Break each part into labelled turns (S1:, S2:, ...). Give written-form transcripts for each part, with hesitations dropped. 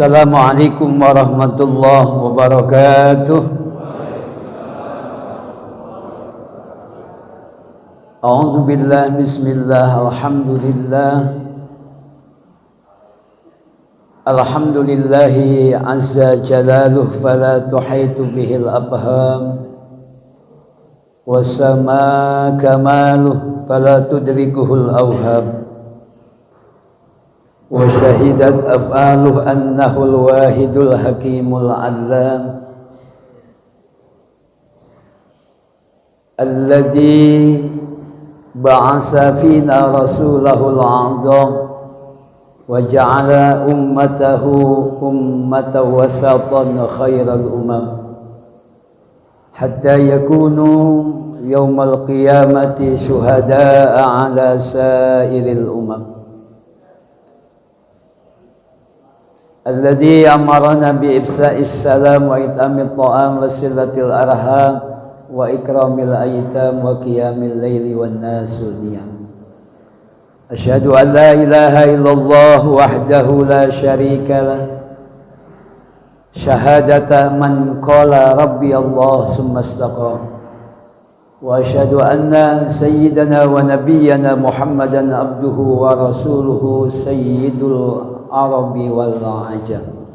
S1: Assalamualaikum warahmatullahi wabarakatuh. A'udzu billahi bismillah alhamdulillah. Alhamdulillahi azza jalaluhu fala tuhitu bihil abham wa sama kamaluhu fala tudrikuhul awham wa syahidat af'aluhu annahul wahidul hakimul allam alladhi ba'asa fina rasulahul azam wa ja'ala ummatahu ummatan wasatan khairal umam hatta yakunu yawmal qiyamati syuhada'a ala sairil umam alladhi amarana bi ifsa'is salam wa it'amit ta'am wa silatil arham wa ikramil aitam wa qiyamil laili wan nasu niyam. Asyhadu an la ilaha illallah wahdahu la syarika lah syahadata man qala rabbi Allah summa istaqam wa asyhadu anna sayyidana wa nabiyyana Muhammadan abduhu wa rasuluhu sayyidul arabi wal ajam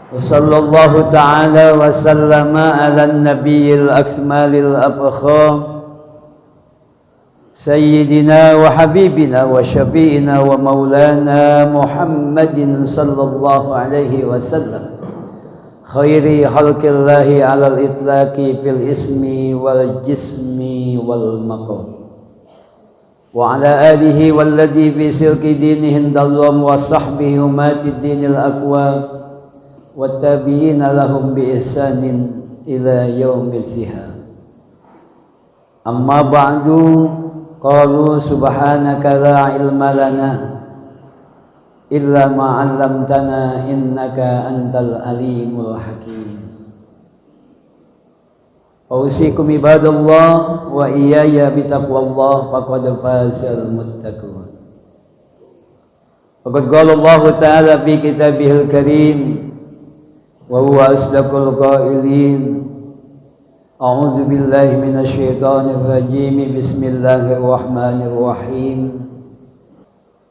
S1: wa sallallahu ta'ala wa sallama ala nabiyil aksmalil abkham Sayyidina wa habibina wa syafi'ina wa maulana Muhammadin sallallahu alaihi wasallam khairi khalqillahi alal itlaqi fil ismi wal jismi wal maqam wa ala alihi walladhi fi silki dinihin dalwam wa sahbihi umatid dinil aqwam wa tabi'ina lahum bi ihsanin ila yaumil ziham amma ba'du. Qalu subhanaka la ilma lana illa ma 'allamtana innaka antal alimul hakim. Ausikum ibadallah wa iyaya bitaqwallah faqad fazal muttaqun. Faqad qala Allah ta'ala fi kitabihil karim wa huwa asdaqul qailin. A'udzu billahi minasyaitonir rajim. Bismillahirrahmanirrahim.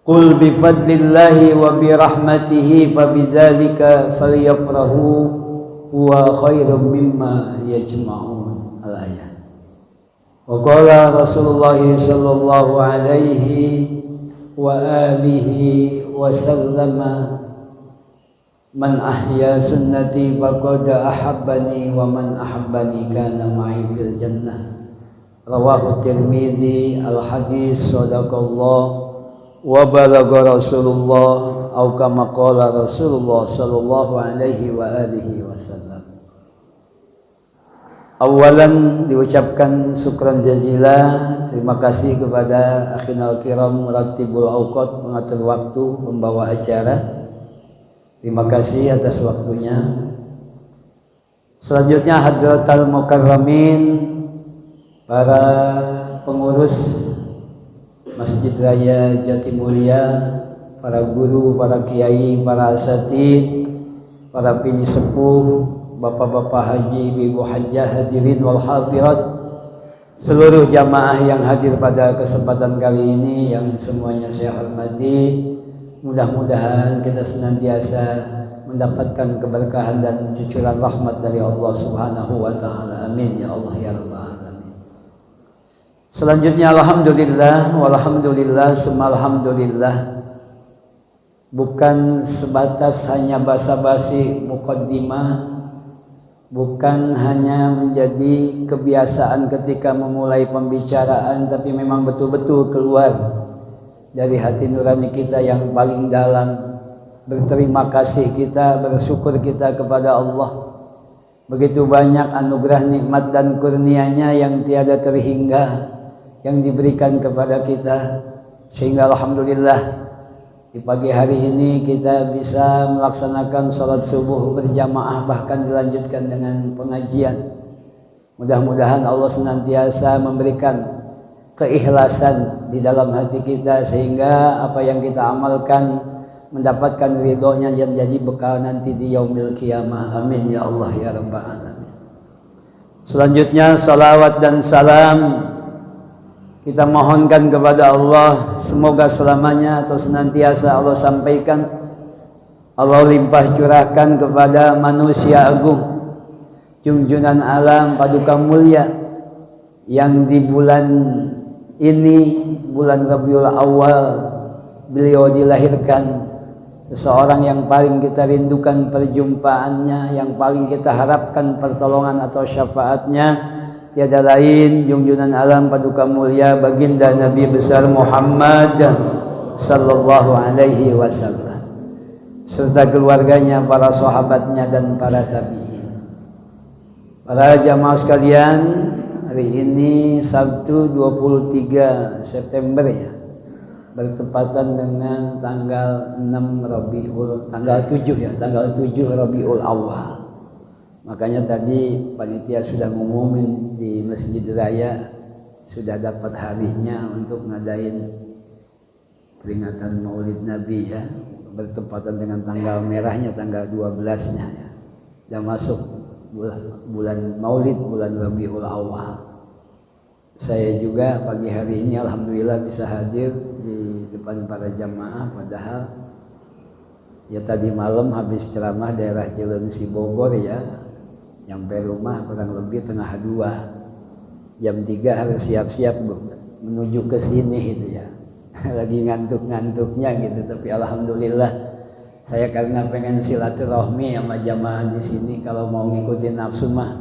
S1: Qul bi fadlillahi wa bi rahmatihi fabidzalika falyafrahu huwa khairum mimma yajma'un. Al-ayat. Wa qala Rasulullah sallallahu alaihi wa alihi wa sallama man ahya sunnati faqad ahabbani wa man ahabbani kana ma'i fil jannah. Rawahu Tirmidzi. Al hadis sadaqallah wa balagha Rasulullah au kama qala Rasulullah sallallahu alaihi wa alihi wasallam. Awalan diucapkan syukran jazilah, terima kasih kepada akhinal kiram Ratibul Auqat, pengatur waktu, pembawa acara. Terima kasih atas waktunya. Selanjutnya hadratal mukarramin, para pengurus Masjid Raya Jatimulia, para guru, para kiai, para asatid, para pini sepuh, bapak-bapak haji, ibu hajjah, hadirin wal hadirat, seluruh jamaah yang hadir pada kesempatan kali ini yang semuanya saya hormati. Mudah-mudahan kita senantiasa mendapatkan keberkahan dan cucuran rahmat dari Allah Subhanahu wa taala. Amin ya Allah ya rabbal alamin. Selanjutnya alhamdulillah walhamdulillah summa alhamdulillah. Bukan sebatas hanya basa-basi muqaddimah, bukan hanya menjadi kebiasaan ketika memulai pembicaraan, tapi memang betul-betul keluar dari hati nurani kita yang paling dalam. Berterima kasih kita, bersyukur kita kepada Allah. Begitu banyak anugerah, nikmat dan kurnianya yang tiada terhingga yang diberikan kepada kita, sehingga alhamdulillah di pagi hari ini kita bisa melaksanakan salat subuh berjamaah, bahkan dilanjutkan dengan pengajian. Mudah-mudahan Allah senantiasa memberikan keikhlasan di dalam hati kita, sehingga apa yang kita amalkan mendapatkan ridhonya yang jadi bekal nanti di yaumil qiyamah. Amin ya Allah ya rabbal alamin. Selanjutnya salawat dan salam kita mohonkan kepada Allah, semoga selamanya atau senantiasa Allah sampaikan, Allah limpah curahkan kepada manusia agung, junjunan alam paduka mulia, yang di bulan ini, bulan Rabiul Awal, beliau dilahirkan. Seseorang yang paling kita rindukan perjumpaannya, yang paling kita harapkan pertolongan atau syafaatnya, tiada lain junjunan alam paduka mulia baginda Nabi besar Muhammad sallallahu alaihi wasallam, serta keluarganya, para sahabatnya dan para tabi'in. Para jamaah sekalian, hari ini Sabtu 23 September ya, bertepatan dengan tanggal 7 Rabiul Awal. Makanya tadi panitia sudah ngumumin di Masjid Raya sudah dapat harinya untuk ngadain peringatan Maulid Nabi ya, bertepatan dengan tanggal merahnya, tanggal 12-nya ya. Dan masuk bulan Maulid, bulan Rabiul Awal. Saya juga pagi hari ini alhamdulillah bisa hadir di depan para jamaah, padahal ya tadi malam habis ceramah daerah Cileunsi Bogor ya, nyampe rumah kurang lebih tengah 2, jam 3 harus siap-siap menuju ke sini gitu ya. Lagi ngantuk-ngantuknya gitu, tapi alhamdulillah saya karena pengen silaturahmi sama jamaah di sini, kalau mau ngikutin nafsu mah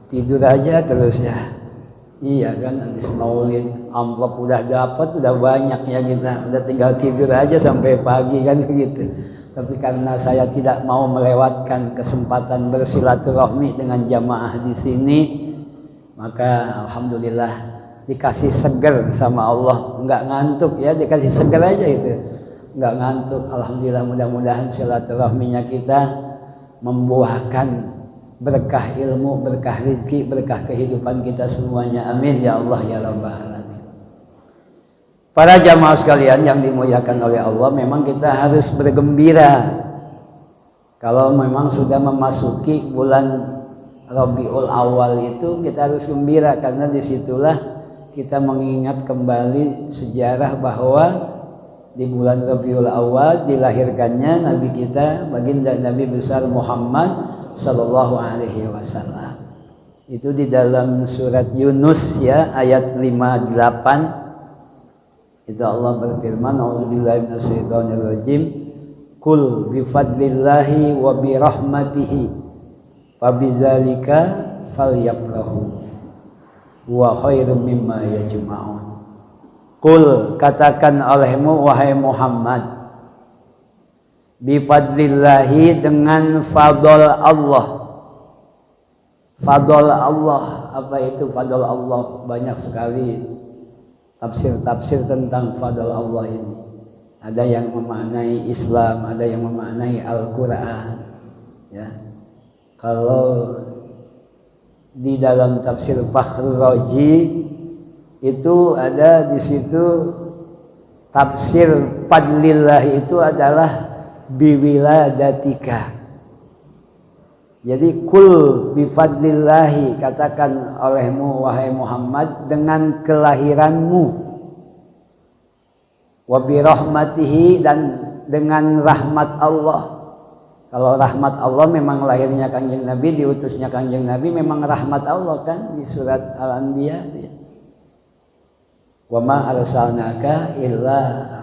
S1: tidur aja terus ya. Iya kan, habis maulid amplop udah dapat, udah banyak ya, kita udah tinggal tidur aja sampai pagi kan begitu. Tapi karena saya tidak mau melewatkan kesempatan bersilaturahmi dengan jamaah di sini, maka alhamdulillah dikasih seger sama Allah, nggak ngantuk ya, dikasih seger aja itu, nggak ngantuk. Alhamdulillah, mudah-mudahan silaturahminya kita membuahkan berkah ilmu, berkah rezeki, berkah kehidupan kita semuanya. Amin ya Allah ya rabbal alamin. Para jamaah sekalian yang dimuliakan oleh Allah, memang kita harus bergembira kalau memang sudah memasuki bulan Rabiul Awal itu. Kita harus gembira karena disitulah kita mengingat kembali sejarah bahwa di bulan Rabiul Awal dilahirkannya Nabi kita, baginda Nabi besar Muhammad sallallahu alaihi wasallam. Itu di dalam surat Yunus ya, ayat 58 itu Allah berfirman, a'udzubillahi minasyaitonir rajim, qul bi fadlillahi wa bi rahmatihi fabidzalika falyafrahu wa khairum mimma yajma'un. Qul, katakan olehmu wahai Muhammad, bifadlillahi, dengan fadl Allah. Fadl Allah, apa itu fadl Allah? Banyak sekali tafsir-tafsir tentang fadl Allah ini. Ada yang memaknai Islam, ada yang memaknai Al-Quran ya. Kalau di dalam tafsir Fakhrul Razi itu ada di situ tafsir fadlillahi itu adalah biwiladatika. Jadi kul bifadlillahi, katakan olehmu wahai Muhammad dengan kelahiranmu, wa birahmatihi, dan dengan rahmat Allah. Kalau rahmat Allah memang lahirnya Kanjeng Nabi, diutusnya Kanjeng Nabi memang rahmat Allah kan, di surat Al-Anbiya ya. Wa ma arsalnaka illa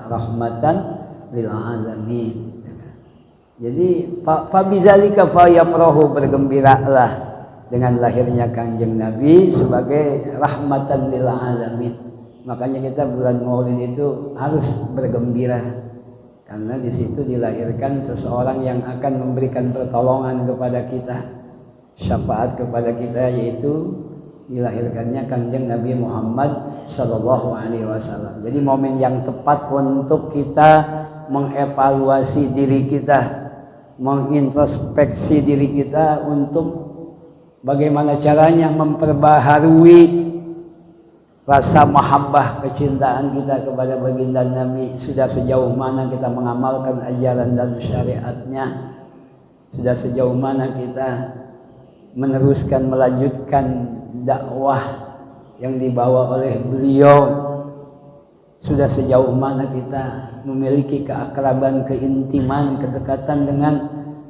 S1: rahmatan lil alamin. Jadi fabizalika fayafrahu, bergembiralah dengan lahirnya Kanjeng Nabi sebagai rahmatan lil alamin. Makanya kita bulan Maulid itu harus bergembira karena di situ dilahirkan seseorang yang akan memberikan pertolongan kepada kita, syafaat kepada kita, yaitu dilahirkannya Kanjeng Nabi Muhammad sallallahu alaihi wasallam. Jadi momen yang tepat untuk kita mengevaluasi diri kita, mengintrospeksi diri kita untuk bagaimana caranya memperbaharui rasa mahabbah kecintaan kita kepada baginda Nabi, sudah sejauh mana kita mengamalkan ajaran dan syariatnya, sudah sejauh mana kita meneruskan melanjutkan dakwah yang dibawa oleh beliau, sudah sejauh mana kita memiliki keakraban, keintiman, kedekatan dengan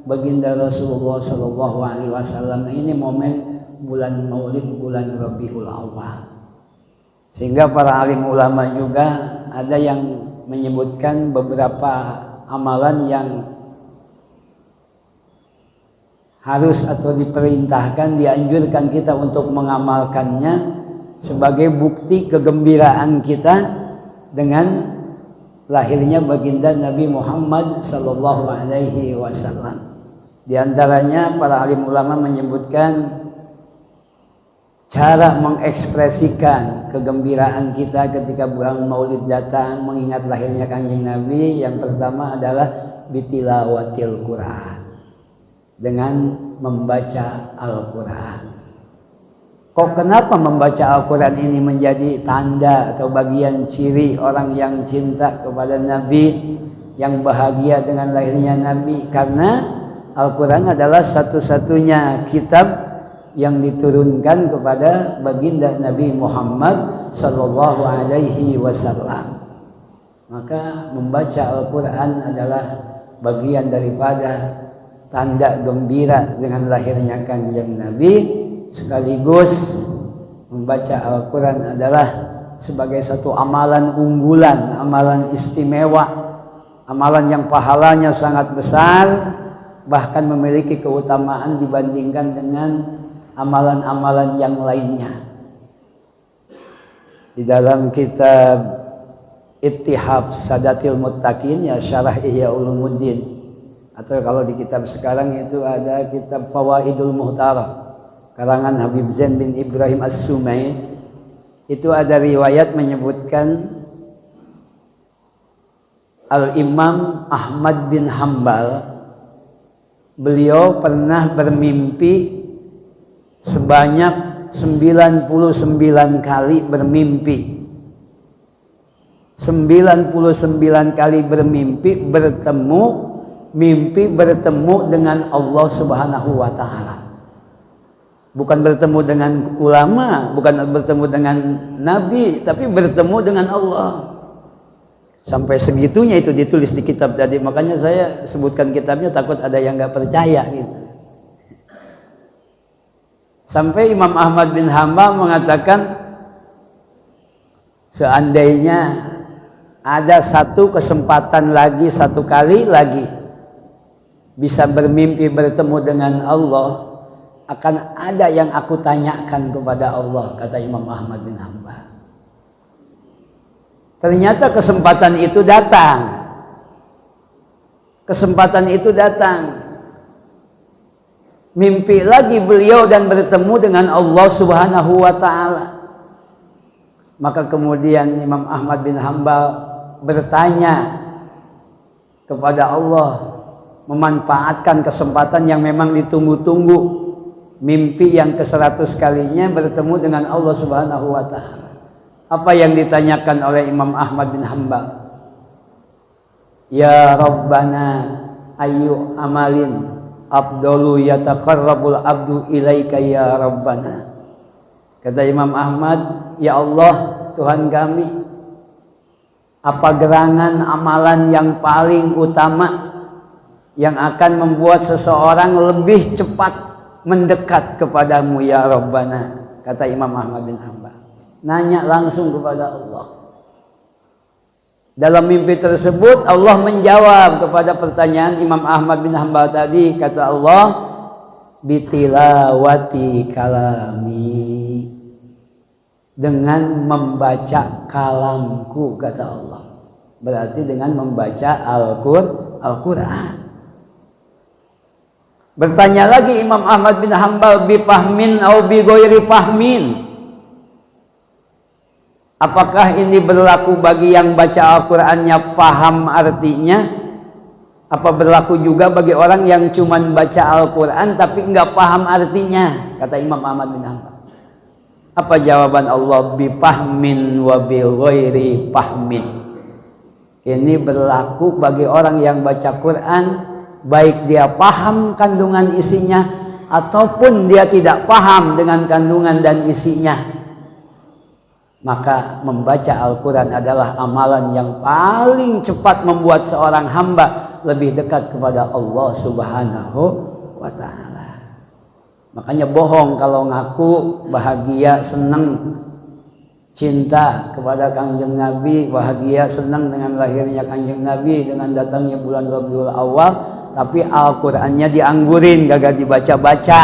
S1: baginda Rasulullah Shallallahu Alaihi Wasallam. Ini momen bulan Maulid, bulan Rabiul Awal. Sehingga para alim ulama juga ada yang menyebutkan beberapa amalan yang harus atau diperintahkan, dianjurkan kita untuk mengamalkannya sebagai bukti kegembiraan kita dengan lahirnya baginda Nabi Muhammad Sallallahu Alaihi Wasallam. Di antaranya para alim ulama menyebutkan cara mengekspresikan kegembiraan kita ketika bulan Maulid datang, mengingat lahirnya Kanjeng Nabi. Yang pertama adalah bitilawatil Quran, dengan membaca Al-Quran. Kok kenapa membaca Al-Quran ini menjadi tanda atau bagian ciri orang yang cinta kepada Nabi, yang bahagia dengan lahirnya Nabi? Karena Al-Quran adalah satu-satunya kitab yang diturunkan kepada baginda Nabi Muhammad Sallallahu Alaihi Wasallam. Maka membaca Al-Quran adalah bagian daripada tanda gembira dengan lahirnya Kanjeng Nabi, sekaligus membaca Al-Quran adalah sebagai satu amalan unggulan, amalan istimewa, amalan yang pahalanya sangat besar, bahkan memiliki keutamaan dibandingkan dengan amalan-amalan yang lainnya. Di dalam kitab Ittihab Sadatil Muttaqin, ya Syarah Ihya Ulumuddin, atau kalau di kitab sekarang itu ada kitab Fawaidul Muhtarah karangan Habib Zain bin Ibrahim As-Sumaid, itu ada riwayat menyebutkan Al-Imam Ahmad bin Hambal, beliau pernah bermimpi sebanyak 99 kali bermimpi. 99 kali bermimpi mimpi bertemu dengan Allah Subhanahu wa taala. Bukan bertemu dengan ulama, bukan bertemu dengan nabi, tapi bertemu dengan Allah. Sampai segitunya itu ditulis di kitab tadi. Makanya saya sebutkan kitabnya, takut ada yang nggak percaya gitu. Sampai Imam Ahmad bin Hambal mengatakan, seandainya ada satu kesempatan lagi, satu kali lagi bisa bermimpi bertemu dengan Allah, akan ada yang aku tanyakan kepada Allah, kata Imam Ahmad bin Hambal. Ternyata kesempatan itu datang. Kesempatan itu datang. Mimpi lagi beliau dan bertemu dengan Allah Subhanahu wa taala. Maka kemudian Imam Ahmad bin Hambal bertanya kepada Allah, memanfaatkan kesempatan yang memang ditunggu-tunggu, mimpi yang ke-100 kalinya bertemu dengan Allah Subhanahu wa taala. Apa yang ditanyakan oleh Imam Ahmad bin Hambal? Ya Rabbana ayu amalin afdalu yataqarrabul abdu ilaika ya Rabbana. Kata Imam Ahmad, ya Allah Tuhan kami, apa gerangan amalan yang paling utama yang akan membuat seseorang lebih cepat mendekat kepadamu ya Rabbana? Kata Imam Ahmad bin Hambal. Nanya langsung kepada Allah. Dalam mimpi tersebut Allah menjawab kepada pertanyaan Imam Ahmad bin Hambal tadi. Kata Allah, bitilawati kalami, dengan membaca kalamku, kata Allah. Berarti dengan membaca Al-Quran. Bertanya lagi Imam Ahmad bin Hambal, bifahmin au bi ghairi fahmin, apakah ini berlaku bagi yang baca Al-Qur'annya paham artinya? Apa berlaku juga bagi orang yang cuma baca Al-Qur'an tapi enggak paham artinya? Kata Imam Ahmad bin Hambal. Apa jawaban Allah? Bifahmin wa bi ghairi fahmin. Ini berlaku bagi orang yang baca Quran, baik dia paham kandungan isinya ataupun dia tidak paham dengan kandungan dan isinya. Maka membaca Al-Quran adalah amalan yang paling cepat membuat seorang hamba lebih dekat kepada Allah Subhanahu wa ta'ala. Makanya bohong kalau ngaku bahagia, senang, cinta kepada Kanjeng Nabi, bahagia, senang dengan lahirnya Kanjeng Nabi, dengan datangnya bulan Rabiul Awal, tapi Al-Qur'annya dianggurin, gagak dibaca-baca.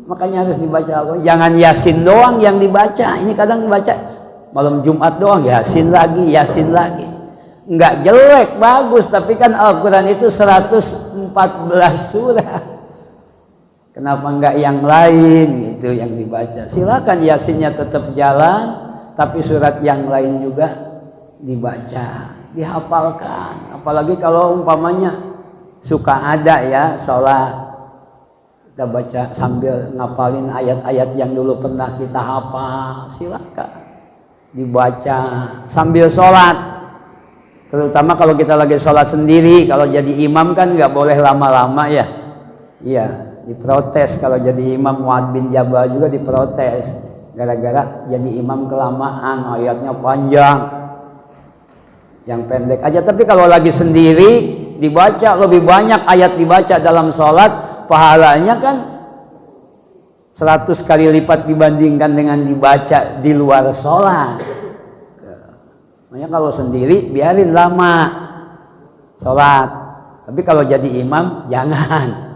S1: Makanya harus dibaca Al-Qur'an. Jangan Yasin doang yang dibaca. Ini kadang baca malam Jumat doang, Yasin lagi. Enggak jelek, bagus, tapi kan Al-Qur'an itu 114 surah. Kenapa enggak yang lain itu yang dibaca? Silakan Yasinnya tetap jalan, tapi surat yang lain juga dibaca, dihafalkan. Apalagi kalau umpamanya suka ada ya sholat, kita baca sambil ngapalin ayat-ayat yang dulu pernah kita hafal, silakan dibaca sambil sholat. Terutama kalau kita lagi sholat sendiri, kalau jadi imam kan nggak boleh lama-lama ya. Iya, diprotes kalau jadi imam. Mu'adz bin Jabal juga diprotes gara-gara jadi imam kelamaan, ayatnya panjang. Yang pendek aja. Tapi kalau lagi sendiri dibaca, lebih banyak ayat dibaca dalam sholat, pahalanya kan 100 kali lipat dibandingkan dengan dibaca di luar sholat. Makanya kalau sendiri biarin lama sholat, tapi kalau jadi imam jangan.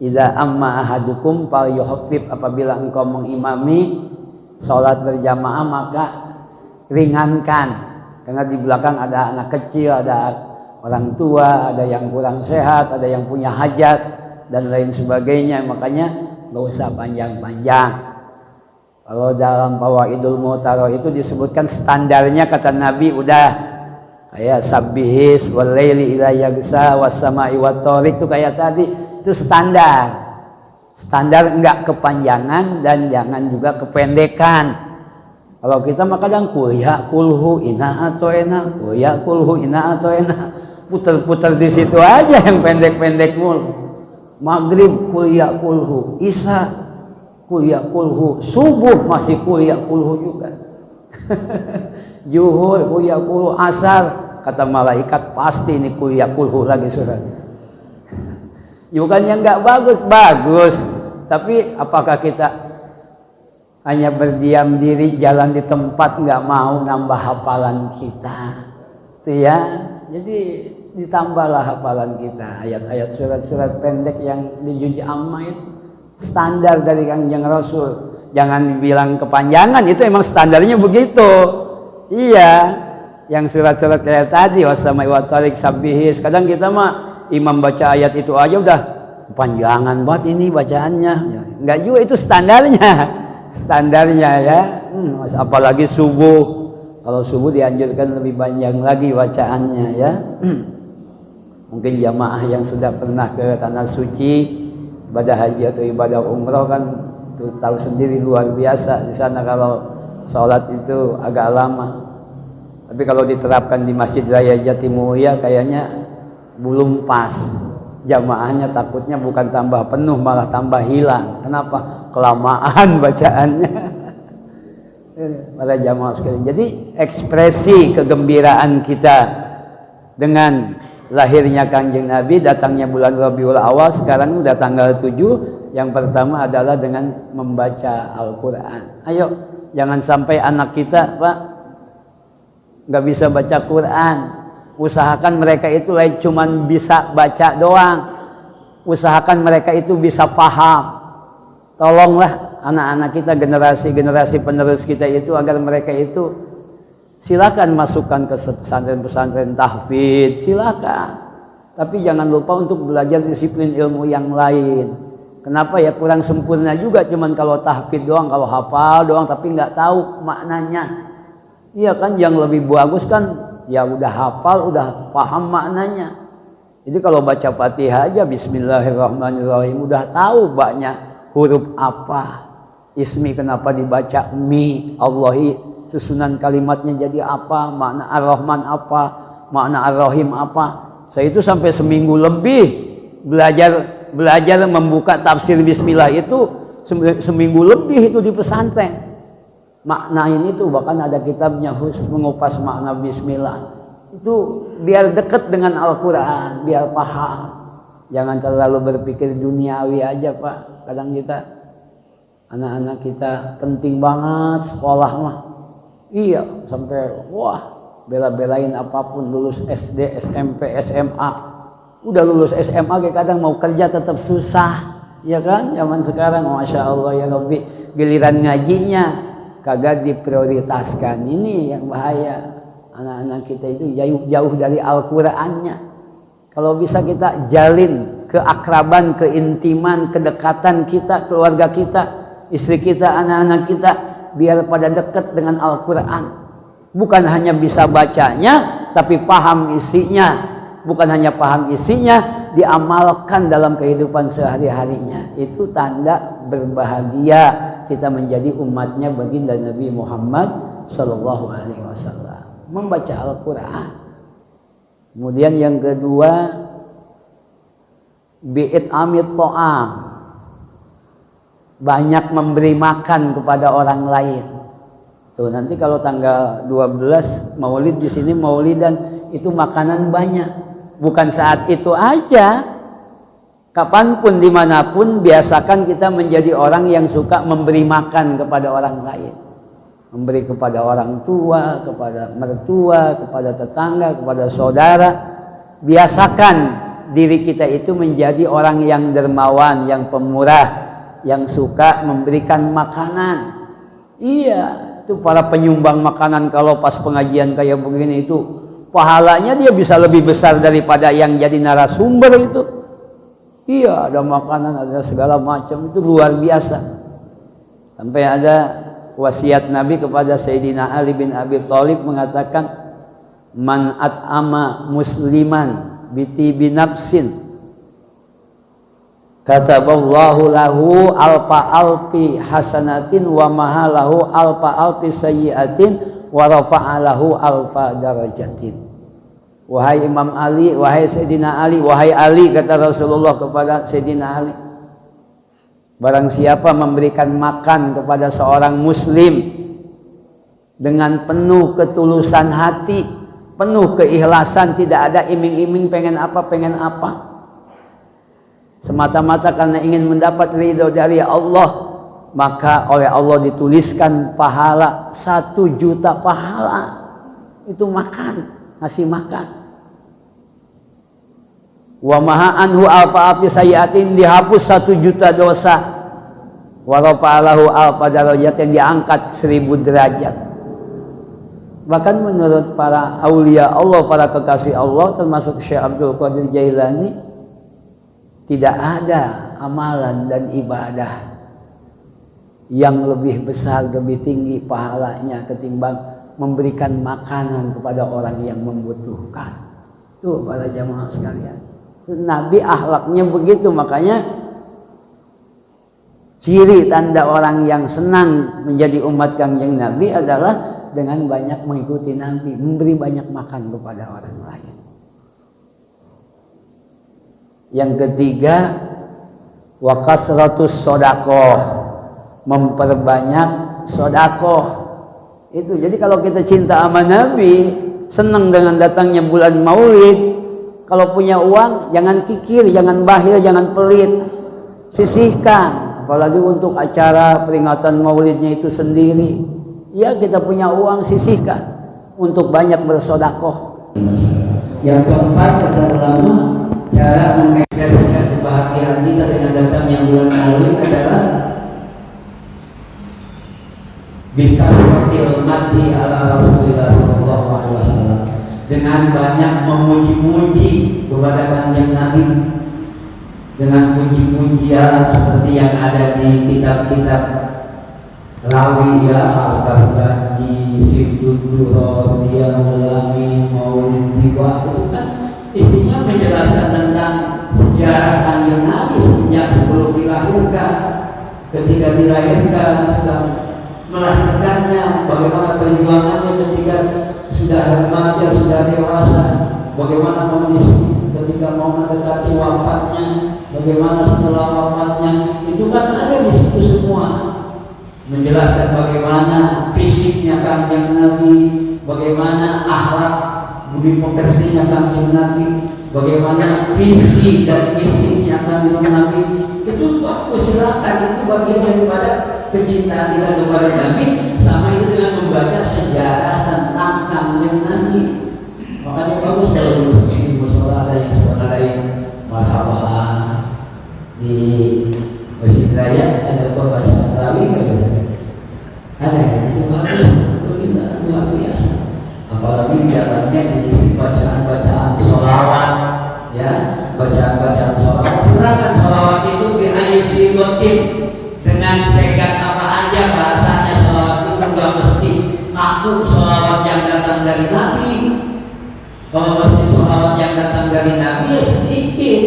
S1: Idza amma ahadukum falyuhaffif, apabila engkau mengimami sholat berjamaah maka ringankan, karena di belakang ada anak kecil, ada orang tua, ada yang kurang sehat, ada yang punya hajat dan lain sebagainya. Makanya nggak usah panjang-panjang. Kalau dalam Fawaidul Mu'taroh itu disebutkan standarnya, kata Nabi, udah kayak sabbihis wal laili idza yaghsha was sama'i wat thariq, itu kayak tadi, itu standar. Standar enggak kepanjangan dan jangan juga kependekan. Kalau kita mah kadang kuliah kulhu ina atau enak, kuliah kulhu ina atau enak, putar-putar di situ aja yang pendek-pendek mulu. Maghrib kuliah kulhu, isya kuliah kulhu, subuh masih kuliah kulhu juga. Zuhur kuliah kulhu, asar kata malaikat pasti ini kuliah kulhu lagi suratnya. Bukannya nggak bagus, tapi apakah kita hanya berdiam diri, jalan di tempat, nggak mau nambah hafalan kita, itu ya. Jadi ditambahlah hafalan kita, ayat-ayat surat-surat pendek yang di juz amma itu standar dari Kanjeng Rasul. Jangan dibilang kepanjangan, itu emang standarnya begitu. Iya, yang surat-surat kayak tadi wasama'i wat thariq, sabbihis, kadang kita mah imam baca ayat itu aja udah kepanjangan banget ini bacaannya. Enggak juga, itu standarnya ya. Apalagi subuh. Kalau subuh dianjurkan lebih panjang lagi bacaannya ya. Mungkin jamaah yang sudah pernah ke tanah suci, ibadah haji atau ibadah umroh kan tahu sendiri, luar biasa di sana kalau sholat itu agak lama. Tapi kalau diterapkan di Masjid Raya Jatimulya kayaknya belum pas. Jamaahnya takutnya bukan tambah penuh malah tambah hilang. Kenapa? Kelamaan bacaannya. Para jamaah sekalian. Jadi ekspresi kegembiraan kita dengan lahirnya Kanjeng Nabi, datangnya bulan Rabiul Awal, sekarang udah tanggal 7. Yang pertama adalah dengan membaca Al-Quran. Ayo, jangan sampai anak kita, Pak, nggak bisa baca Quran. Usahakan mereka itu lain cuman bisa baca doang. Usahakan mereka itu bisa paham. Tolonglah anak-anak kita, generasi penerus kita itu, agar mereka itu silakan masukkan ke pesantren-pesantren tahfidz, silakan. Tapi jangan lupa untuk belajar disiplin ilmu yang lain. Kenapa ya? Kurang sempurna juga cuman kalau tahfidz doang, kalau hafal doang tapi nggak tahu maknanya. Iya kan, yang lebih bagus kan ya udah hafal, udah paham maknanya. Jadi kalau baca Fatihah aja Bismillahirrahmanirrahim udah tahu banyak huruf apa. Ismi kenapa dibaca mi, Allahi susunan kalimatnya jadi apa, makna Ar-Rahman apa, makna Ar-Rahim apa. Saya itu sampai seminggu lebih belajar membuka tafsir bismillah itu, seminggu lebih itu di pesantren. Makna ini tuh bahkan ada kitabnya khusus mengupas makna bismillah. Itu biar dekat dengan Al-Quran, biar paham. Jangan terlalu berpikir duniawi aja Pak. Kadang kita, anak-anak kita penting banget sekolah mah. Iya, sampai wah bela-belain apapun, lulus SD, SMP, SMA. Udah lulus SMA kadang mau kerja tetap susah. Ya kan, zaman sekarang Masya Allah ya Rabbi, giliran ngajinya kagak diprioritaskan. Ini yang bahaya. Anak-anak kita itu jauh dari Al-Qurannya. Kalau bisa kita jalin keakraban, keintiman, kedekatan kita, keluarga kita, istri kita, anak-anak kita, biar pada dekat dengan Al-Quran. Bukan hanya bisa bacanya, tapi paham isinya. Bukan hanya paham isinya, diamalkan dalam kehidupan sehari-harinya. Itu tanda berbahagia kita menjadi umatnya baginda Nabi Muhammad Sallallahu Alaihi Wasallam. Membaca Al-Quran. Kemudian yang kedua, bi'it amit to'am, banyak memberi makan kepada orang lain. Tuh nanti kalau tanggal 12 Maulid di sini Maulidan itu makanan banyak. Bukan saat itu aja, kapanpun dimanapun biasakan kita menjadi orang yang suka memberi makan kepada orang lain. Memberi kepada orang tua, kepada mertua, kepada tetangga, kepada saudara. Biasakan diri kita itu menjadi orang yang dermawan, yang pemurah, yang suka memberikan makanan. Iya, itu para penyumbang makanan kalau pas pengajian kayak begini itu pahalanya dia bisa lebih besar daripada yang jadi narasumber itu. Iya, ada makanan, ada segala macam, itu luar biasa. Sampai ada wasiat Nabi kepada Sayyidina Ali bin Abi Thalib mengatakan, man at'ama musliman bitibi nafsin kataballahu lahu alfa alfi hasanatin wa mahalahu alfa alfi sayyiatin wa rafa'alahu alfa darajatin. Wahai Imam Ali, wahai Sayyidina Ali, wahai Ali, kata Rasulullah kepada Sayyidina Ali, barang siapa memberikan makan kepada seorang muslim dengan penuh ketulusan hati, penuh keikhlasan, tidak ada iming-iming pengen apa, semata-mata karena ingin mendapat ridho dari Allah, maka oleh Allah dituliskan pahala 1 juta pahala. Itu makan, ngasih makan. Wa maha anhu alfa api sayiatin, dihapus 1 juta dosa. Wa rafa'alahu alfa darajat, yang diangkat 1000 derajat. Bahkan menurut para aulia Allah, para kekasih Allah, termasuk Syekh Abdul Qadir Jailani, tidak ada amalan dan ibadah yang lebih besar, lebih tinggi pahalanya ketimbang memberikan makanan kepada orang yang membutuhkan. Tuh para jamaah sekalian, Nabi akhlaknya begitu. Makanya ciri tanda orang yang senang menjadi umat Kangjeng Nabi adalah dengan banyak mengikuti Nabi, memberi banyak makan kepada orang lain. Yang ketiga, wa kasratus shadaqah, memperbanyak sedekah. Itu jadi kalau kita cinta sama Nabi, senang dengan datangnya bulan Maulid, kalau punya uang jangan kikir, jangan bakhil, jangan pelit, sisihkan. Apalagi untuk acara peringatan Maulidnya itu sendiri, ya kita punya uang, sisihkan untuk banyak bersedekah. Yang keempat, kata ulama, cara mengekspresikan kebahagiaan kita dengan datangnya bulan Maulid adalah bikasratil mati ala Rasulullah sallallahu alaihi wasallam, dengan banyak memuji-muji kepada Kanjeng Nabi, dengan puji-pujian seperti yang ada di kitab-kitab rawi, ya, Al-Barbahari, Sibtud Duror, Diamul Amin, Maulid Jiwa, itu kan isinya menjelaskan tentang sejarah Kanjeng Nabi sejak sebelum dilahirkan, ketika dilahirkan, sedang melahirkannya, bagaimana perjuangannya ketika sudah remaja, sudah dewasa, bagaimana kondisi ketika mau mendekati wafatnya, bagaimana setelah wafatnya, itu kan ada di situ semua. Menjelaskan bagaimana fisiknya Kanjeng Nabi, bagaimana akhlak budi pekertinya Kanjeng Nabi, bagaimana visi dan misinya Kanjeng Nabi. Itu bagus, silakan, itu bagian daripada kecintaan kita kepada Nabi. Sama itu dengan membaca sejarah tentang Kanjeng Nabi. Makanya bagus kalau di musola ada yang suka ngadain marhaban di Masjid Raya, ada pembacaan tarawih ada yang itu bagus, luar biasa. Apalagi di dalamnya diisi bacaan-bacaan sholawat, ya, bacaan-bacaan sholawat. Silakan sholawat itu biayusirotin, dengan segat apa aja bahasanya. Sholawat itu nggak mesti kaku sholawat yang datang dari Nabi. Kalau mesti sholawat yang datang dari Nabi ya sedikit,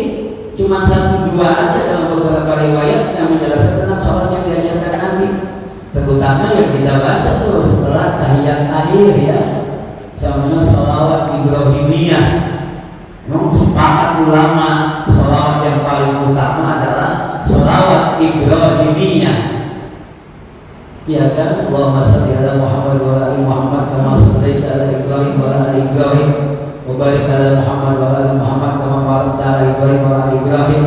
S1: cuma 1-2 aja dalam beberapa riwayat yang menjelaskan tentang sholawat yang diajarkan Nabi. Terutama yang kita baca tuh setelah tahiyat akhir, ya, namanya sholawat Ibrahimiyah. Sepakat ulama sholawat yang paling utama adalah sholawat Ibrahimiyah. Ya kan, Allahumma shalli ala Muhammad wa ala ali Muhammad kama shallaita ala Ibrahim wa ala ali Ibrahim wa barik ala Muhammad wa ala ali Muhammad kama barakta ala Ibrahim wa ala ali Ibrahim.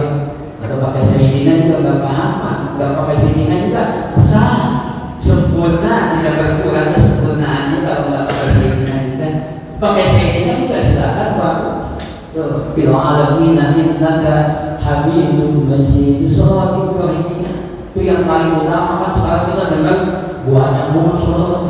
S1: Atau pakai sayyidina juga enggak apa-apa, enggak pakai sayyidina juga sah. Sempurna, tidak berkurang kesempurnaannya kalau nggak pakai sayyidina juga. Pakai sayyidina juga silakan, Pak. Fil alamin innaka Hamidum Majid. Sholawat Ibrahimiyah itu yang paling utama. Kan sekarang kita dengar banyak banget sholawat.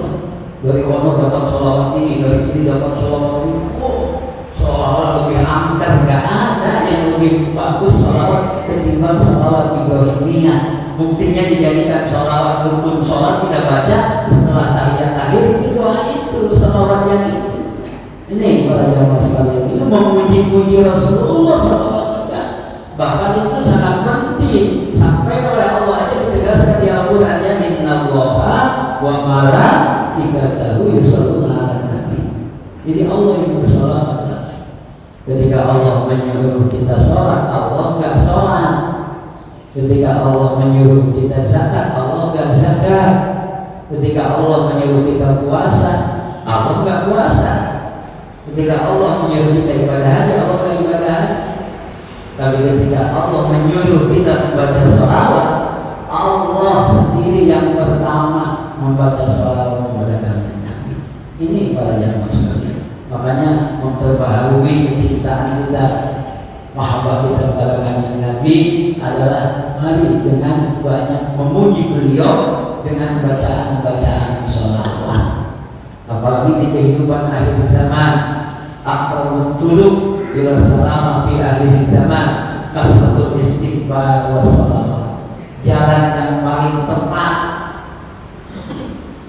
S1: Dari ono dapat sholawat ini, dari ini dapat sholawat ini. Oh, sholawat lebih angker, nggak ada yang lebih bagus sholawat ketimbang sholawat Ibrahimiyah. Buktinya dijadikan sholawat rukun sholat kita baca setelah tahiyat akhir, itu doa itu, sholawat yang itu. Ini para jamaah sekalian, itu memuji-puji Rasulullah SAW. Bahkan itu sangat penting, sampai oleh Allah aja ditegaskan di Al-Qurannya, innallaha wa malaikatahu yusholluna 'alan nabi. Jadi Allah yang bersolawat. Ketika Allah menyuruh kita sholat, Allah nggak sholat. Ketika Allah menyuruh kita zakat, Allah nggak zakat. Ketika Allah menyuruh kita puasa, Allah nggak puasa. Ketika Allah menyuruh kita ibadah haji, Allah nggak ibadah haji. Tapi ketika Allah menyuruh kita membaca sholawat, Allah sendiri yang pertama membaca sholawat kepada Kanjeng Nabi. Ini para jamaah sekalian. Makanya memperbaharui kecintaan kita, mahabbah kita kepada Kanjeng Nabi adalah mari dengan banyak memuji beliau dengan bacaan-bacaan sholawat. Apalagi di kehidupan akhir zaman, aqrabut turuq ila salama fi akhir zaman kasratul istighfar wa sholawat. Jalan yang paling tepat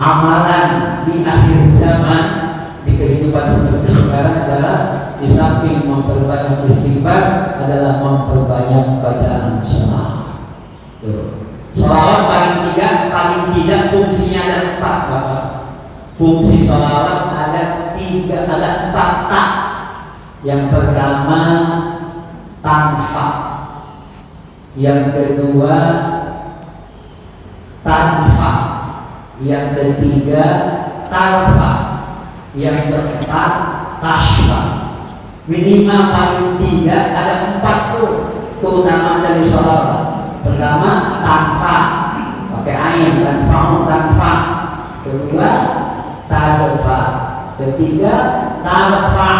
S1: amalan di akhir zaman di kehidupan seperti sekarang adalah di samping memperbanyak istighfar adalah memperbanyak bacaan sholawat. Sholawat paling tidak fungsinya ada 4, Bapak. Fungsi sholawat ada 4 tak. Yang pertama tanfa, yang kedua tanfa, yang ketiga tarfa, yang keempat tasfa. Minimal paling tidak ada 4 tuh keutamaan dari sholawat. Pertama tanfa, pakai ain, tanfa. Kedua tadfa, ketiga tarfa,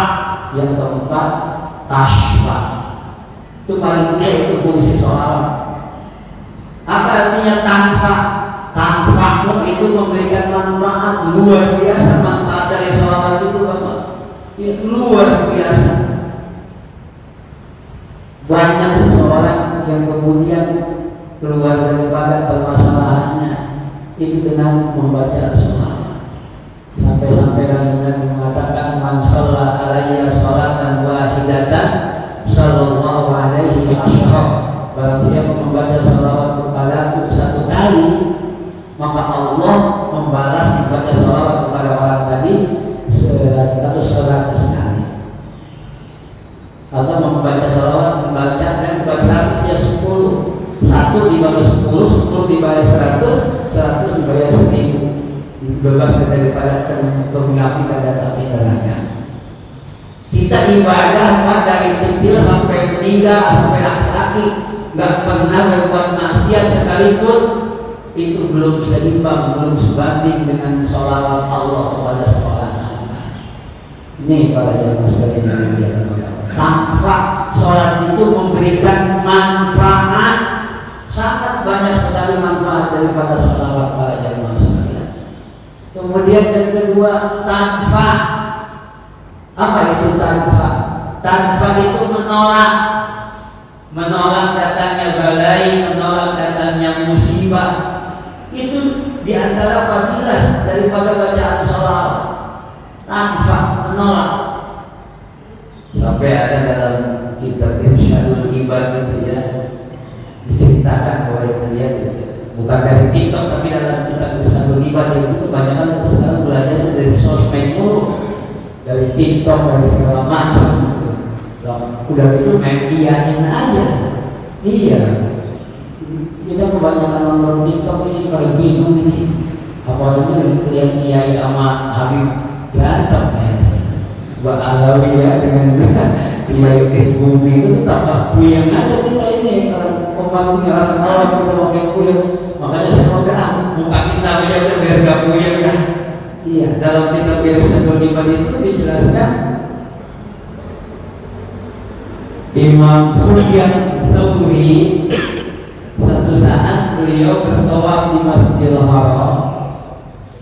S1: yang keempat tasfa. Itu paling tidak itu fungsi sholawat. Apa artinya tanfa? Tanfamu itu memberikan manfaat luar biasa. Manfaat dari sholawat itu Bapak ya, luar biasa. Banyak seseorang yang kemudian keluar daripada permasalahannya itu dengan membaca sholawat. Sampai-sampai Nabi mengatakan, man shalla alayya sholatan wahidatan sallallahu alaihi wasallam. Barang siapa membaca sholawat kepadaku 1 kali,
S2: dibebaskan daripada kemunafikan dan api neraka. Kita ibadah dari kecil sampai meninggal, sampai aki-aki, nggak pernah berbuat maksiat sekalipun, itu belum seimbang, belum sebanding dengan sholawat Allah kepada seorang hamba. Ini para jamaah sekalian yang dimuliakan oleh Allah. Tanpa sholat itu memberikan manfaat, sangat banyak sekali manfaat daripada sholawat para jamaah sekalian. Kemudian yang kedua, tanfa. Apa itu tanfa? Tanfa itu menolak datangnya balai, menolak datangnya musibah. Itu diantara fadilah daripada bacaan sholawat. Tanfa, menolak. Sampai ada dalam kitab Irsyadul Ibad itu ya, diceritakan oleh kalian itu. Bukan dari TikTok tapi dalam kitab Irsyadul Ibad itu kebanyakan kita sekarang belajarnya dari sosmed mulu, dari TikTok, dari segala macam gitu. Udah gitu main iyain aja. Iya. Kita kebanyakan nonton TikTok ini kalau bingung ini. Apalagi lihat Kiai sama Habib berantem ya. Mbak Alawi ya dengan Kiai Kebumi itu tambah puyeng aja kita ini kalau pembangunnya orang kita pakai puyeng. Makanya semoga buka kitab aja biar gak puyeng kan. Iya, dalam kitab Irsyadul Ibad itu dijelaskan Imam Sufyan Tsauri satu saat beliau bertawaf di Masjidil Haram.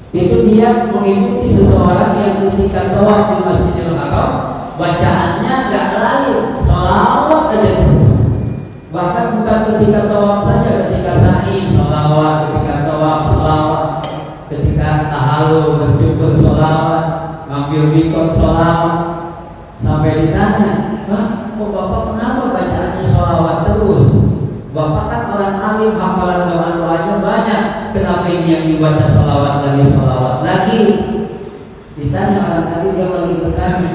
S2: Itu dia mengikuti seseorang yang ketika tawaf di Masjidil Haram bacaannya gak lain, sholawat aja terus. Bahkan bukan ketika tawaf saja, ketika sa'i sholawat, ketika tawaf sholawat, ketika tahalul berjubur sholawat, ngambil mikot sholawat. Sampai ditanya, "Pak, kok Bapak kenapa bacaannya sholawat terus? Bapak kan orang alim, hafalan doa-doanya banyak. Kenapa ini yang dibaca sholawat lagi?" Ditanya orang tadi, dia lagi bertanya,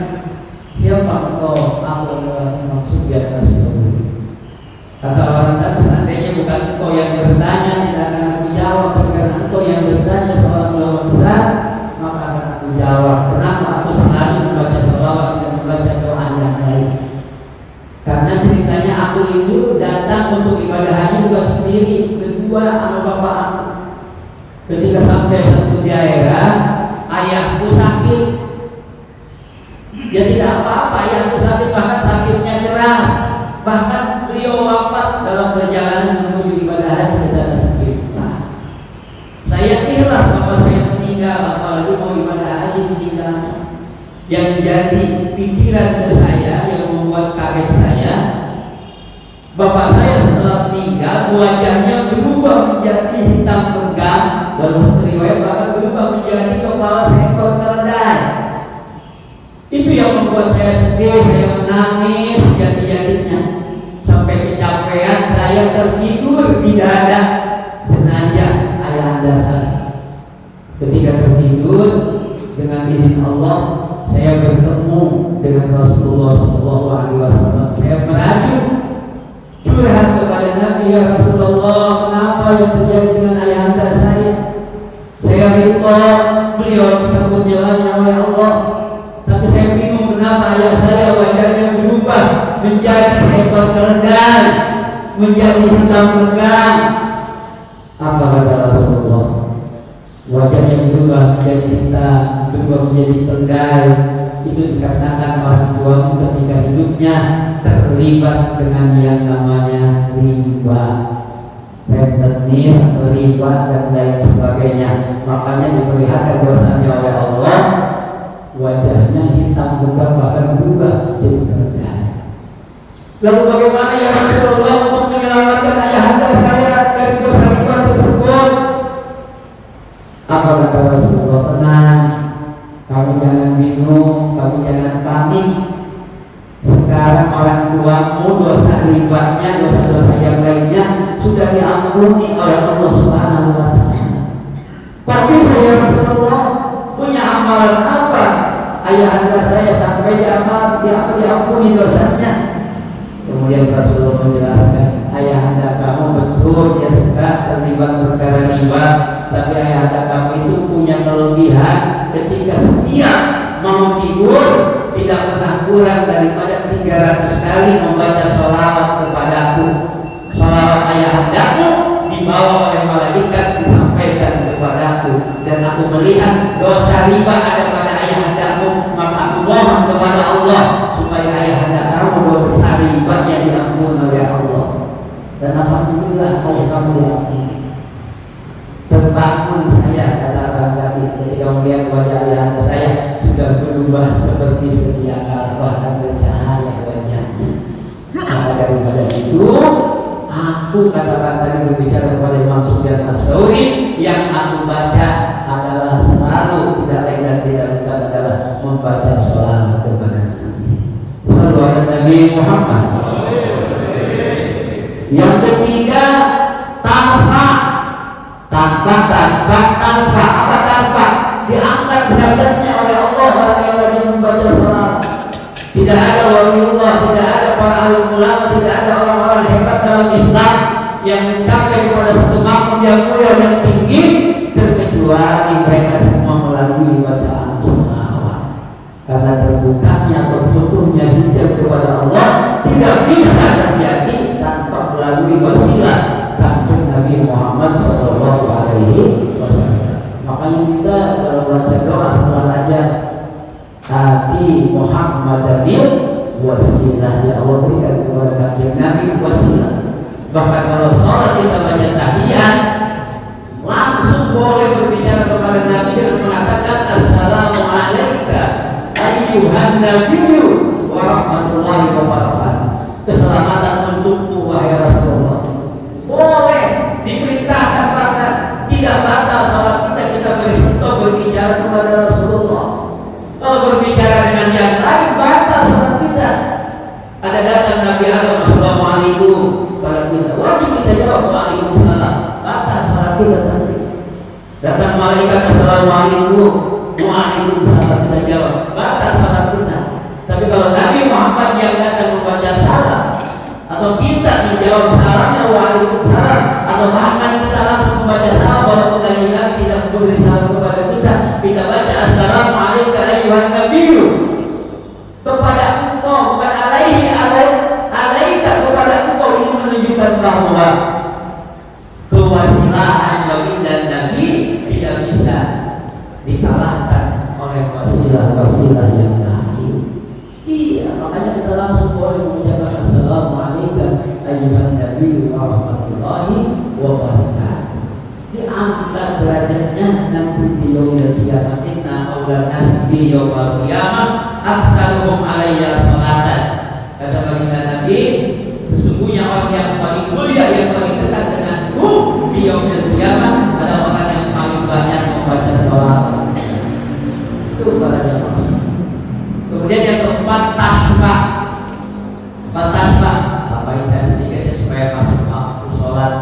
S2: "Siapa engkau?" "Aku maksud di atas." Kata orang tadi, "Seandainya bukan engkau yang bertanya, tidak akan aku jawab. Karena engkau yang bertanya soal ulama besar, maka akan aku jawab. Kenapa aku selalu membaca sholawat dan membaca doa yang lain? Karena ceritanya aku itu datang untuk ibadah haji bukan sendiri, kedua sama bapak aku. Ketika sampai satu daerah, ayahku sakit. Dia tidak apa-apa, ayahku sakit, bahkan sakitnya keras. Bahkan beliau wafat dalam perjalanan menuju ibadah haji ke tanah suci. Saya ikhlas bapak saya meninggal, apalagi mau ibadah haji meninggal. Yang jadi pikiran ke saya, yang membuat kaget saya, bapak saya setelah meninggal wajahnya berubah menjadi hitam pekat. Dalam riwayat bahkan berubah menjadi kepala seekor keledai. Itu yang membuat saya sedih, saya menangis jadi-jadinya. Sampai kecapean saya tertidur di dada jenazah ayahanda saya. Ketika tertidur, dengan izin Allah saya bertemu dengan Rasulullah SAW. Saya merajuk curhat kepada Nabi, "Ya Rasulullah, kenapa yang terjadi dengan ayahanda saya? Saya ridho beliau dicabut nyawanya oleh Allah, tapi saya bingung kenapa ayah saya wajahnya berubah menjadi seekor keledai, menjadi hitam pekat." Apa kata Rasulullah? Wajahnya berubah menjadi hitam, berubah menjadi keledai, itu dikarenakan orang tuamu ketika hidupnya terlibat dengan yang namanya riba, rentenir, riba dan lain sebagainya. Makanya diperlihatkan dosanya oleh Allah, wajahnya hitam pekat bahkan berubah jadi keledai. Lalu bagaimana ya Rasulullah untuk menyelamatkan ayahanda saya dari dosa riba tersebut? Apa kata Rasulullah? Tenang, kamu jangan bingung, kamu jangan panik. Sekarang orang tuamu dosa ribanya, dosa-dosa yang lainnya sudah diampuni oleh Allah Subhanahu wa Ta'ala. Tapi saya Rasulullah punya amalan apa? Ayahanda saya sampai diampuni dosanya. Kemudian Rasulullah menjelaskan, ayahanda kamu betul dia suka terlibat perkara riba, tapi ayahanda kamu itu punya kelemahan kelebihan ketika setiap mau tidur tidak pernah kurang daripada 300 kali membaca sholawat kepadaku. Sholawat ayahandamu dibawa oleh malaikat disampaikan kepadaku, dan aku melihat dosa riba ada pada ayahandamu, maka aku mohon kepada Allah supaya ayahanda kamu dosa ribanya diampuni oleh Allah. Dan alhamdulillah ayah kamu diampuni. Terbangun saya, kata orang tadi, ketika melihat wajah ayahanda saya sudah berubah seperti sedia kala, bahkan bercahaya wajahnya. Maka daripada itu, aku, kata orang tadi, berbicara kepada Imam Sufyan Ats-Tsauri, yang aku baca adalah selalu tidak lain dan tidak bukan adalah membaca sholawat kepada Nabi. Sallallahu alaihi Nabi Muhammad. Yang ketiga, tanpa apa tanpa diangkat derajatnya oleh Allah orang yang lagi membaca sholawat. Tidak ada waliullah, tidak ada para alim ulama, tidak ada orang-orang hebat dalam Islam yang mencapai kepada satu makam yang mulia dan tinggi terkecuali mereka semua melalui bacaan sholawat. Karena terbukanya atau futuhnya hijab kepada Allah tidak bisa terjadi tanpa melalui wasilah kanjeng Nabi Muhammad Sallallahu Alaihi Wasallam. Makanya kita kalau baca doa setelah aja Ati Muhammadanil wasilah, ya Allah berikan kepada kanjeng Nabi wasilah. Bahkan kalau sholat kita baca tahiyat, langsung boleh berbicara kepada Nabi dengan mengatakan assalamu alayka ayyuhan nabiyyu wa rahmatullahi wa barakatuh. Keselamatan untukmu wahai Rasulullah. Boleh diperintahkan, bahkan tidak batal sholat kita berbicara kepada Rasulullah. Kalau berbicara dengan yang lain batal sholat kita. Ada datang Nabi Adam assalamualaikum pada kita, wajib kita jawab waalaikumsalam, batal sholat kita. Tapi datang malaikat assalamualaikum waalaikumsalam, kita jawab, batal sholat kita. Tapi kalau Nabi Muhammad yang datang membaca salam atau kita menjawab salamnya waalaikumsalam, atau bahkan kita langsung membaca salam walaupun Nabi tidak memberi salam kepada kita baca assalamu alayka ayyuhan nabiyyu kepada engkau, bukan alaika kepada engkau. Ini menunjukkan bahwa kewasilaan baginda Nabi tidak bisa dikalahkan oleh wasilah-wasilah yang lain. Iya, makanya kita langsung boleh mengucapkan assalamu alayka ayyuhan nabiyyu wa rahmatullahi wa barakatuh. Diangkat derajatnya nanti di yaumil qiyamah. Inna awlan nas bi yaumil qiyamah aksaruhum alayya sholatan. Kata baginda Nabi, sesungguhnya orang yang paling mulia, yang paling dekat denganku di yaumil qiyamah adalah orang yang paling banyak membaca sholawat. Itu padanya maksud. Kemudian yang keempat, tasbih. Tambahin saya sedikit ya supaya masuk waktu sholat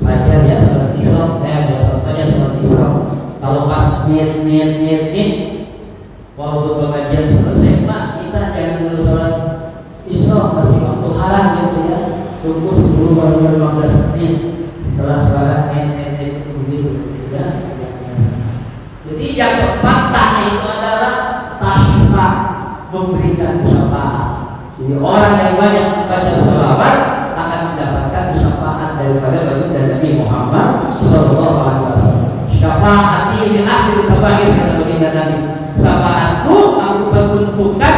S2: fajar ya, sholat isya. Sholat isya. Kalau pas niat waktu pengajian selesai, Pak, kita jangan dulu sholat isya, masih waktu haram gitu ya. Tunggu 10 baru 15 menit setelah sholat niat itu begitu ya. Jadi yang keempat itu adalah tasbih, memberikan syafaat. Jadi orang yang banyak membaca sholawat akan mendapatkan syafaat daripada baginda Nabi Muhammad Sallallahu Alaihi Wasallam. Syafaat ini akhir kabair, kata baginda Nabi. Syafaatku aku peruntukkan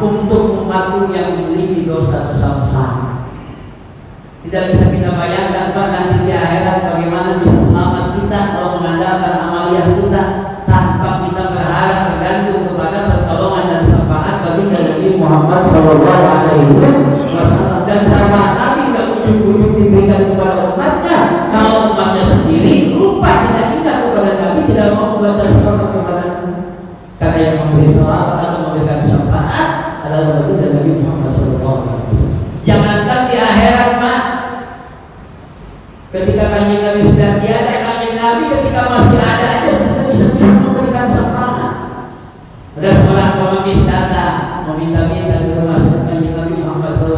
S2: untuk umatku yang memiliki dosa-dosa besar. Tidak bisa kita bayangkan Pak nanti di akhirat bagaimana bisa selamat kita kalau mengandalkan amaliyah kita tanpa kita berharap bergantung kepada pertolongan dan syafaat baginda Nabi Muhammad Sallallahu Alaihi Wasallam. Dan syafaat Nabi tidak ujung-ujung diberikan kepada umatnya kalau umatnya sendiri lupa, tidak ingat kepada Nabi, tidak mau membaca syafaat kepada Nabi. Karena yang memberi syafaat atau memberikan syafaat adalah baginda Nabi Muhammad Sallallahu Alaihi Wasallam. Jangankan di akhirat Pak, ketika kanjeng Nabi sudah tiada, kanjeng Nabi ketika masih ada aja kita bisa memberikan syafaat. Ada seorang pengemis datang meminta-minta ke rumah kanjeng Nabi Muhammad SAW.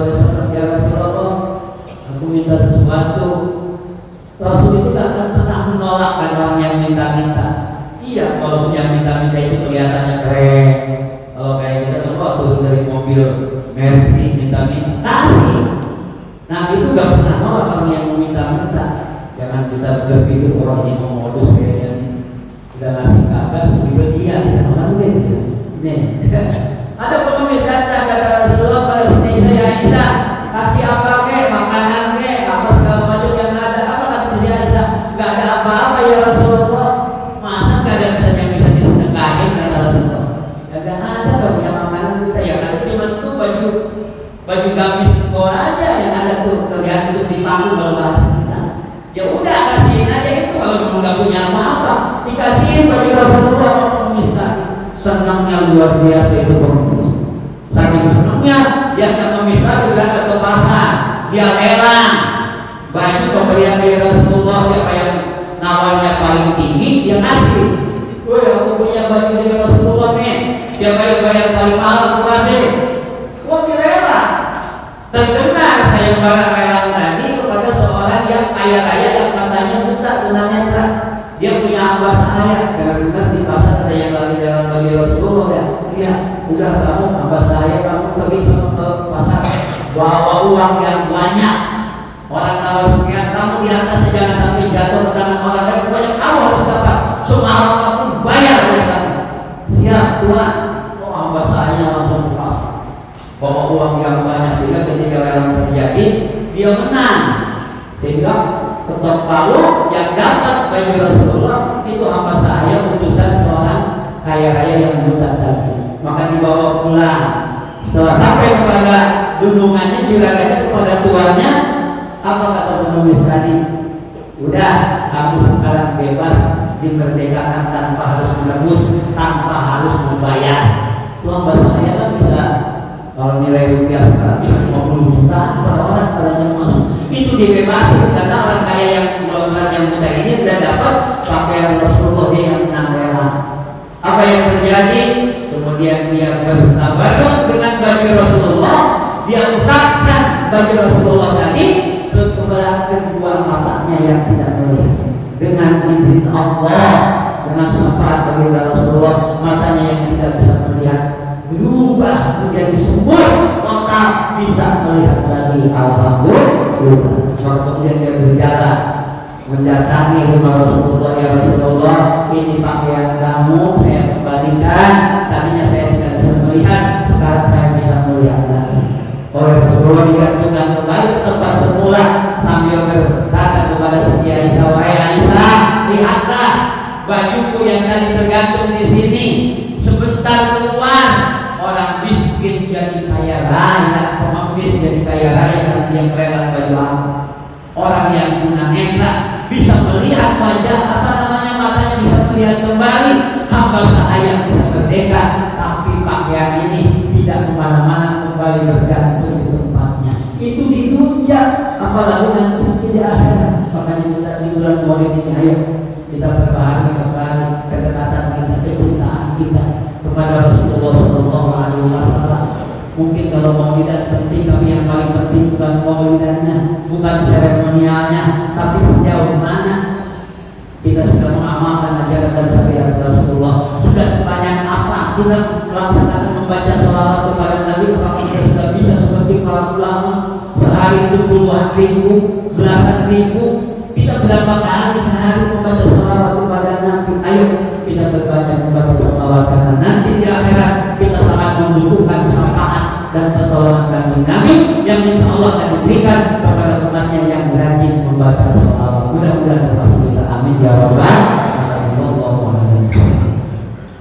S2: mobil Mercy minta-minta kasih. Nah itu gak pernah mau orang yang meminta-minta. Jangan kita berpikir orang ini mau modus kayaknya nih, udah ngasih kabar tiba dia tidak mau dia. Nih ada pengemis datang kata Rasulullah pada sini, saya Aisyah kasih apa ke makanan ke apa segala macam yang ada. Apa kata si Aisyah? Gak ada apa-apa ya Rasulullah. Masa gak ada yang bisa disedekahin kata Rasulullah? Gak ada gak punya makanan kita, yang ada cuma tuh baju gamis kau aja yang ada tuh tergantung di panggung kalau bahasa kita. Ya udah kasihin aja itu, kalau memang gak punya apa-apa dikasihin baju Rasulullah. Pengemis tadi senangnya luar biasa itu pengemis. Saking senangnya dia pengemis tadi berangkat ke pasar, dia lelang baju pemberian dari Rasulullah. Siapa yang nawarnya paling tinggi dia kasih. Woi aku punya baju dari Rasulullah nih, siapa yang bayar paling mahal aku kasih. Wah dia rela. Terdengar saya barang-barang tadi kepada seorang yang kaya-kaya yang katanya buta tunanetra. Dia punya hamba sahaya. Dengar-dengar di pasar ada yang lagi jalan bagi Rasulullah ya. Iya, udah kamu hamba sahaya, kamu pergi ke pasar, bawa uang yang banyak. Orang nawar sekian, kamu di atasnya jangan sampai jatuh ke tangan orang lain. Pokoknya kamu harus dapat semahal apapun, bayar oleh kamu. Siap Tuhan. Oh hamba sahaya langsung ke pasar, bawa uang yang banyak, sehingga ketika yang terjadi dia menang. Sehingga ketok palu yang dapat bagi Rasulullah itu hamba sahaya utusan seorang kaya-kaya yang buta tadi. Maka dibawa pulang. Setelah sampai kepada dunungannya, juragannya kepada tuannya, apa kata pengemis tadi? Udah, kamu sekarang bebas, dimerdekakan tanpa harus menebus, tanpa harus membayar. Itu hamba sahaya kan bisa, kalau nilai rupiah sekarang bisa 50 juta per orang pada yang masuk. Itu dibebasin karena orang kaya yang golongan yang buta ini sudah dapat pakaian Rasulullah yang menang rela. Apa yang terjadi? Kemudian dia bertabaruk dengan baju Rasulullah, dia usapkan baju Rasulullah tadi kepada kedua matanya yang tidak melihat. Dengan izin Allah, dengan syafaat bagi Rasulullah, matanya yang tidak bisa melihat berubah menjadi sumur total, bisa melihat lagi. Alhamdulillah. Kemudian dia berjalan mendatangi rumah Rasulullah. Ya Rasulullah, ini pakaian kamu saya kembalikan. Tadinya saya tidak bisa melihat, sekarang saya bisa melihat lagi. Oleh Rasulullah digantungkan kembali ke tempat semula sambil berkata kepada Siti Aisyah, wahai Aisyah, lihatlah bajuku yang tadi tergantung di sini. Sebentar keluar, orang miskin jadi kaya raya, pengemis jadi kaya raya karena dia melelang baju aku. Orang yang tunanetra bisa melihat wajah, matanya bisa melihat kembali. Hamba sahaya bisa merdeka, tapi pakaian ini tidak kemana-mana, kembali bergantung di tempatnya. Itu di dunia, apalagi nanti di akhirat. Makanya kita di bulan Maulid ini, ayo kita berbahagia kembali kedekatan kita, kecintaan kita kepada Rasulullah SAW. Mungkin kalau maulidan penting, tapi yang paling penting bukan maulidannya, bukan seremonialnya, tapi sejauh mana kita sudah mengamalkan ajaran dan syariat Rasulullah. Sudah sebanyak apa kita melaksanakan membaca sholawat kepada Nabi? Apakah kita sudah bisa seperti para ulama sehari itu puluhan ribu, belasan ribu? Kita berapa kali sehari membaca sholawat kepada Nabi? Ayo kita berbaca membaca sholawat, karena nanti di akhirat kita sangat membutuhkan syafaat dan pertolongan kami Nabi yang insya Allah akan diberikan kepada umatnya yang rajin membaca sholawat. Mudah-mudahan termasuk kita. Amin ya rabbal